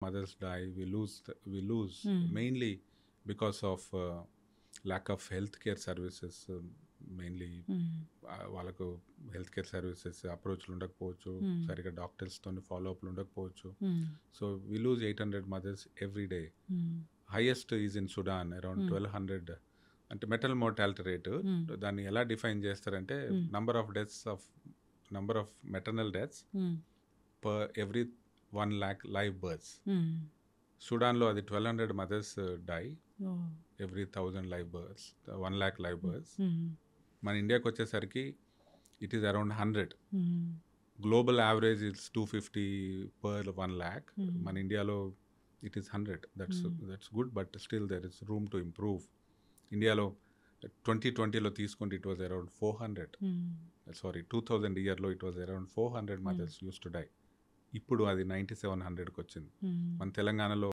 mothers die, we lose Mm. mainly because of lack of healthcare services. Mainly వాళ్ళకు health care services అప్రోచ్లు ఉండకపోవచ్చు, సరిగ్గా డాక్టర్స్తో ఫాలోఅప్లు ఉండకపోవచ్చు. So we lose 800 mothers every day. Highest is in Sudan around 1200. అంటే maternal mortality rate దాన్ని ఎలా డిఫైన్ చేస్తారంటే number of maternal deaths per every 1 lakh live births. సుడాన్లో అది 1200 mothers die every 1000 live births, 1 lakh live births. మన ఇండియాకి వచ్చేసరికి it is around 100. Global average is 250 per 1 lakh. మన ఇండియాలో it is 100. That's good, but still there is room to improve. ఇండియాలో 2020లో తీసుకుంటే ఇట్ వాజ్ అరౌండ్ 400. 2000 ఇయర్లో it was around 400 mothers use to die. ఇప్పుడు అది 9700కి వచ్చింది. మన తెలంగాణలో